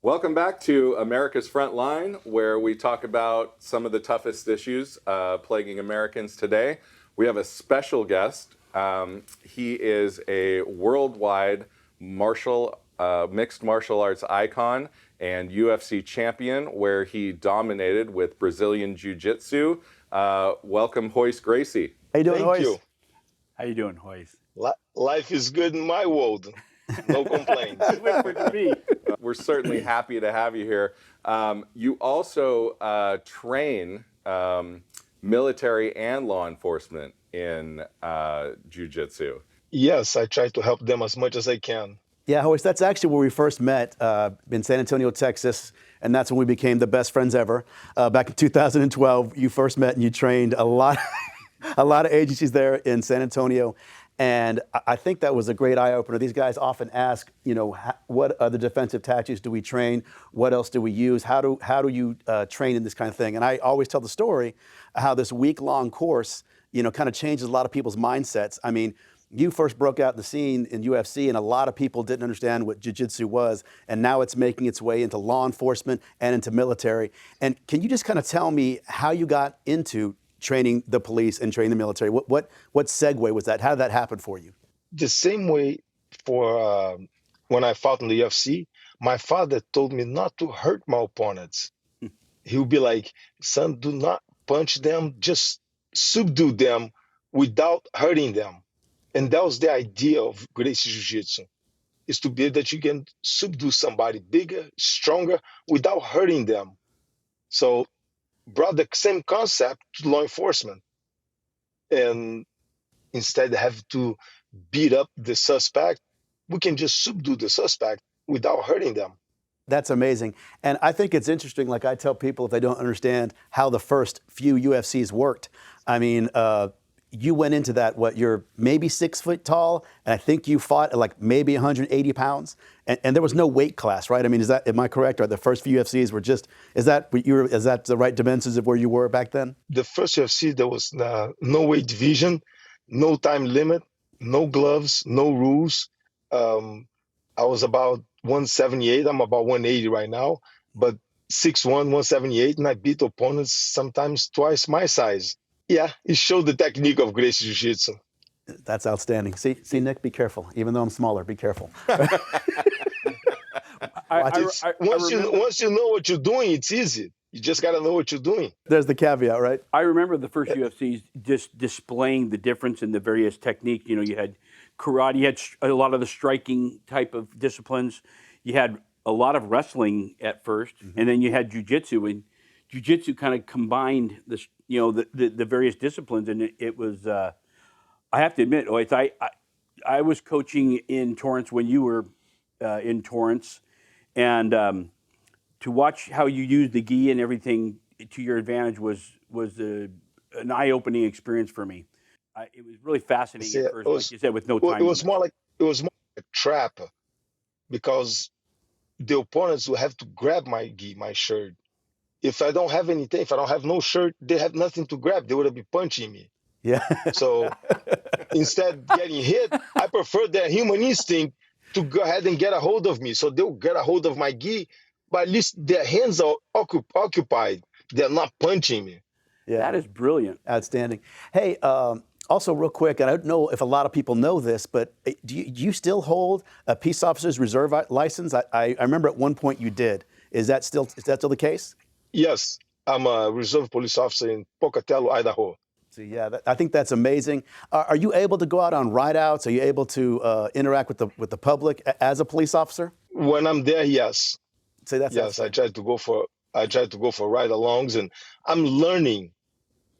Welcome back to America's Frontline, where we talk about some of the toughest issues plaguing Americans today. We have a special guest. He is a worldwide mixed martial arts icon and UFC champion, where he dominated with Brazilian Jiu-Jitsu. Welcome, Royce Gracie. How you doing, Royce? Thank you. How you doing, Royce? Life is good in my world. No complaints. We're certainly happy to have you here. You also train military and law enforcement in Jiu-Jitsu. Yes, I try to help them as much as I can. Yeah, Royce, that's actually where we first met in San Antonio, Texas, and that's when we became the best friends ever. Back in 2012, you first met and you trained a lot of agencies there in San Antonio. And I think that was a great eye-opener. These guys often ask, what other defensive tactics do we train? What else do we use? How do you train in this kind of thing? And I always tell the story how this week-long course, kind of changes a lot of people's mindsets. I mean, you first broke out in the scene in UFC, and a lot of people didn't understand what jiu-jitsu was, and now it's making its way into law enforcement and into military. And can you just kind of tell me how you got into training the police and training the military? What segue was that? How did that happen for you? The same way for when I fought in the UFC, my father told me not to hurt my opponents. He would be like, son, do not punch them, just subdue them without hurting them. And that was the idea of Gracie Jiu-Jitsu, is to be that you can subdue somebody bigger, stronger, without hurting them. So brought the same concept to law enforcement. And instead of having to beat up the suspect, we can just subdue the suspect without hurting them. That's amazing. And I think it's interesting, like I tell people if they don't understand how the first few UFCs worked. I mean, you went into that, you're maybe 6 foot tall, and I think you fought at like maybe 180 pounds, and there was no weight class, right? I mean, am I correct? Or the first few UFCs were just, is that the right dimensions of where you were back then? The first UFC, there was no weight division, no time limit, no gloves, no rules. I was about 178. I'm about 180 right now, but 6'1", 178, and I beat opponents sometimes twice my size. Yeah, it showed the technique of Gracie Jiu-Jitsu. That's outstanding. See, Nick, be careful. Even though I'm smaller, be careful. Once you know what you're doing, it's easy. You just got to know what you're doing. There's the caveat, right? I remember the first UFCs just displaying the difference in the various techniques. You had karate, you had a lot of the striking type of disciplines. You had a lot of wrestling at first, and then you had jiu-jitsu. And jiu-jitsu kind of combined the various disciplines, and it was. I have to admit, I was coaching in Torrance when you were in Torrance, and to watch how you used the gi and everything to your advantage was an eye-opening experience for me. It was really fascinating at first, like you said, with no time. It was more like a trap, because the opponents will have to grab my gi, my shirt. If I don't have anything, if I don't have no shirt, they have nothing to grab. They would be punching me. Yeah. So instead of getting hit, I prefer their human instinct to go ahead and get a hold of me. So they'll get a hold of my gi, but at least their hands are occupied. They're not punching me. Yeah. That is brilliant. Outstanding. Hey, also real quick, and I don't know if a lot of people know this, but do you still hold a peace officer's reserve license? I remember at one point you did. Is that still the case? Yes, I'm a reserve police officer in Pocatello, Idaho. So yeah, I think that's amazing. Are you able to go out on rideouts? Are you able to interact with the public as a police officer? When I'm there, yes. So that's yes. I try to go for ride-alongs, and I'm learning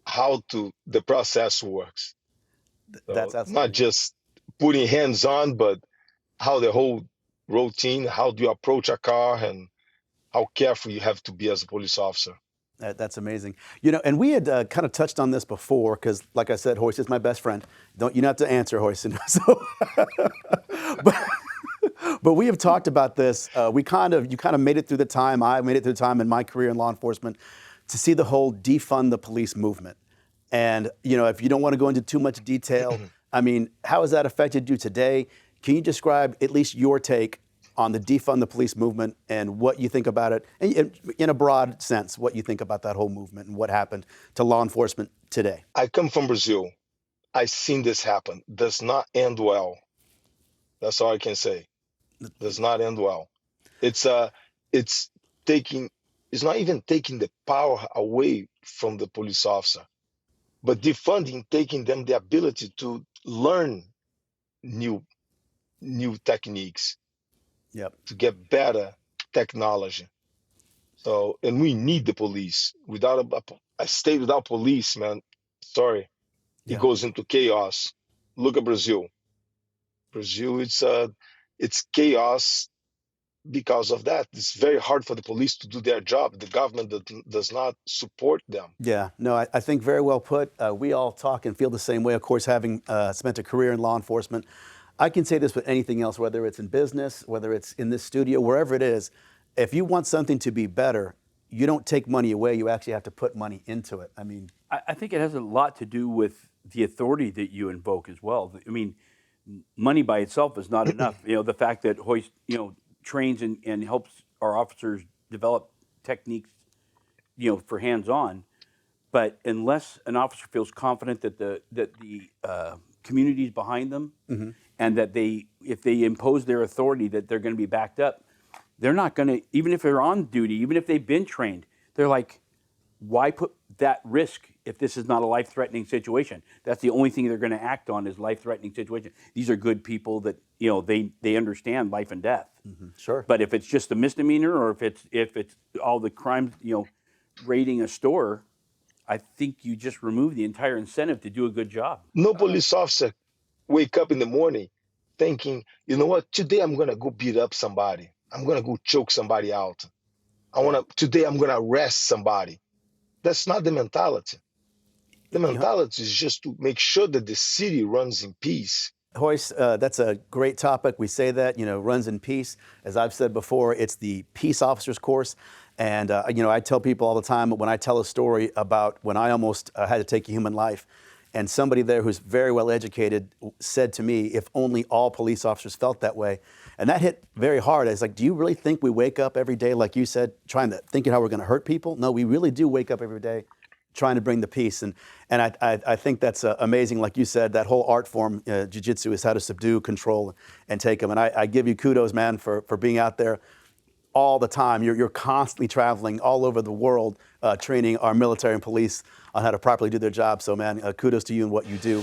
how the process works. So that's not just putting hands on, but how the whole routine. How do you approach a car, and how careful you have to be as a police officer. That's amazing. And we had kind of touched on this before, because like I said, Royce is my best friend. You don't have to answer, Royce. So, but we have talked about this. You kind of made it through the time. I made it through the time in my career in law enforcement to see the whole defund the police movement. And, if you don't want to go into too much detail, I mean, how has that affected you today? Can you describe at least your take on the defund the police movement and what you think about it, and in a broad sense, what you think about that whole movement and what happened to law enforcement today. I come from Brazil. I've seen this happen. Does not end well. That's all I can say. Does not end well. It's taking, it's not even taking the power away from the police officer, but defunding, taking them the ability to learn new techniques, Yep. to get better technology. So, and we need the police. Without a state without police, man, sorry, it goes into chaos. Look at Brazil. Brazil, it's chaos because of that. It's very hard for the police to do their job. The government does not support them. Yeah, no, I think very well put. We all talk and feel the same way. Of course, having spent a career in law enforcement, I can say this with anything else, whether it's in business, whether it's in this studio, wherever it is. If you want something to be better, you don't take money away. You actually have to put money into it. I mean, I think it has a lot to do with the authority that you invoke as well. I mean, money by itself is not enough. The fact that Royce, trains and helps our officers develop techniques, for hands-on. But unless an officer feels confident that the community is behind them, and that if they impose their authority, that they're going to be backed up, they're not going to, even if they're on duty, even if they've been trained, they're like, why put that risk if this is not a life-threatening situation? That's the only thing they're going to act on is life-threatening situation. These are good people that they understand life and death. Sure. But if it's just a misdemeanor, or if it's all the crimes, raiding a store, I think you just remove the entire incentive to do a good job. No police officer wake up in the morning thinking, you know what, today I'm going to go beat up somebody. I'm going to go choke somebody out. Today I'm going to arrest somebody. That's not the mentality. The mentality is just to make sure that the city runs in peace. Royce, that's a great topic. We say that, runs in peace. As I've said before, it's the peace officers course. And, I tell people all the time when I tell a story about when I almost had to take a human life, and somebody there who's very well educated said to me, if only all police officers felt that way. And that hit very hard. I was like, do you really think we wake up every day, like you said, thinking how we're going to hurt people? No, we really do wake up every day trying to bring the peace. And I think that's amazing. Like you said, that whole art form, Jiu-Jitsu, is how to subdue, control, and take them. And I give you kudos, man, for being out there all the time. You're constantly traveling all over the world, training our military and police on how to properly do their job. So, man, kudos to you and what you do.